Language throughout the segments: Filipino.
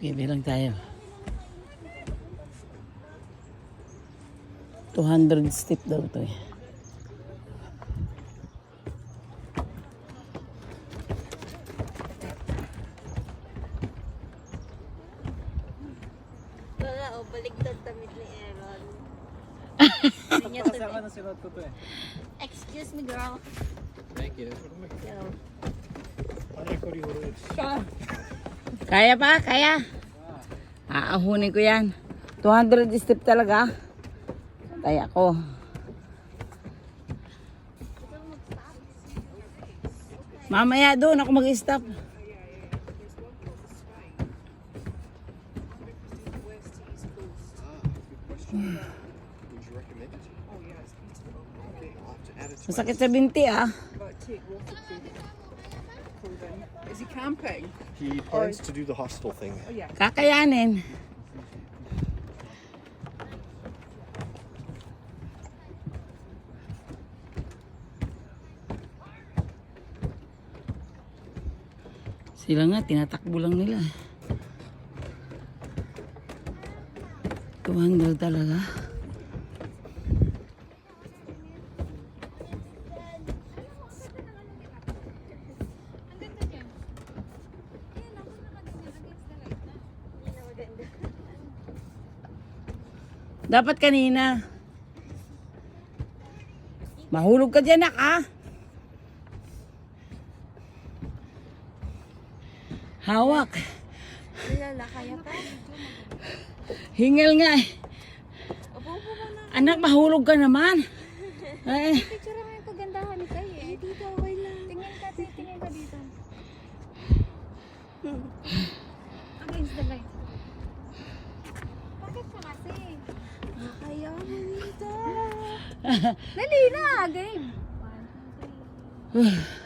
Okay, bilang tayo. 200 step daw to eh. Wala, o baligtad damit ni Aaron. Napakasama na sinuot ko to eh. Excuse me, girl. Thank you. Yo. Kaya pa? Kaya? Aahunin ko yan. 200 step talaga. Kaya ko. Mamaya doon ako mag-stop. Masakit sa binti ah. Is he camping? He plans to do the hostel thing. Oh yeah. Kakayanin. Sila nga, tinatakbo lang nila. 200 talaga. Dapat kanina. Mahulog ka dyan, nak, ah. Hawak. Lala, kaya pa? Hingal nga eh. Opo na. Anak, mahulog ka naman. Eh, Picture mo yung kagandahan ni Tay eh. Dito, okay lang. Tingin ka dito. Against the light. Bakit ka kasi? Kaya mo dito. Dali na, game. 1, 2, 3.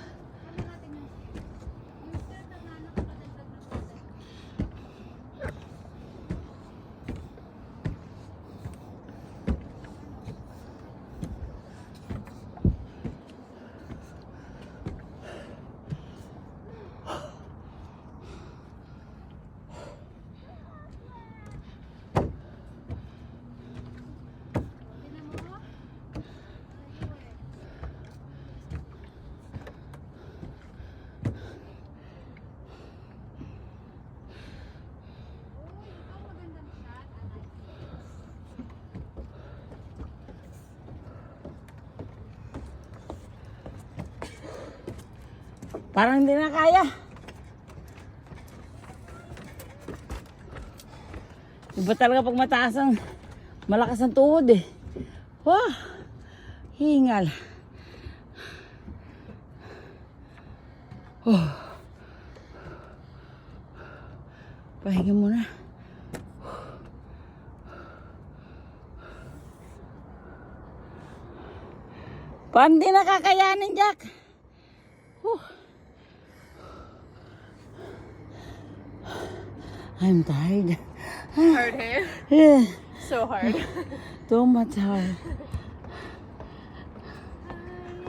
parang hindi na kaya. Iba talaga pag mataas ang malakas ang tuhod eh. Wah! Hingal. Oh. Pahinga muna. Paano di nakakayanin, Jack? I'm tired. Hard hair. Yeah. So hard. Too much hard.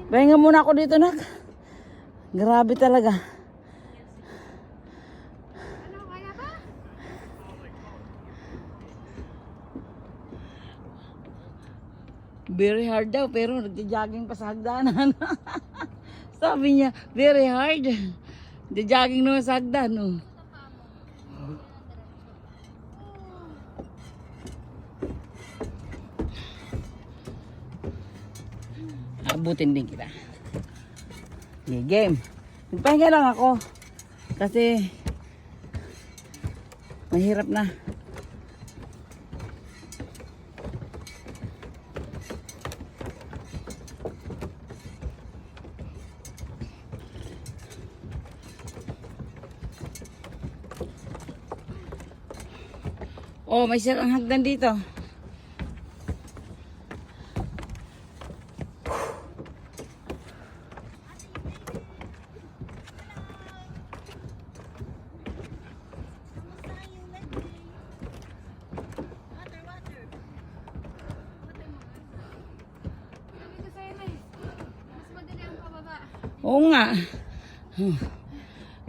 Pahinga muna ako dito, nak. Grabe talaga. Ano, kaya pa? Very hard daw, pero nagja-jogging pa sa hagdanan. Sabi niya, very hard. Nagja-jogging naman sa hagdan, oh. Abutin din kita. Okay, game. Magpahinga lang ako. Kasi mahirap na. Oh, may sirang hagdan dito. Oo nga.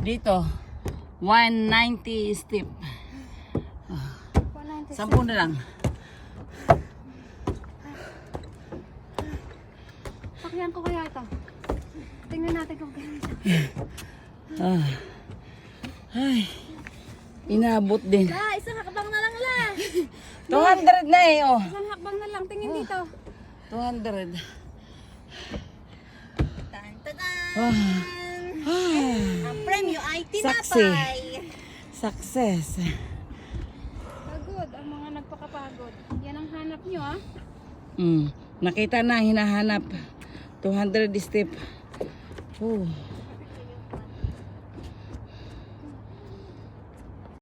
Dito, 190 step. 10 na lang. Sakyan ko kaya ito. Tingnan natin kung kaya ito. Ah. Ay. Inabot din. La, isang hakbang na lang la. 200 na eh, oh. Isang hakbang na lang. Tingin dito. 200. Tan-tadan! Ah. Ah. Ang premyo ay Saksi. Success. Pagod. Ang mga nagpakapagod. Yan ang hanap nyo ah. Nakita na, hinahanap. 200 step. Oh.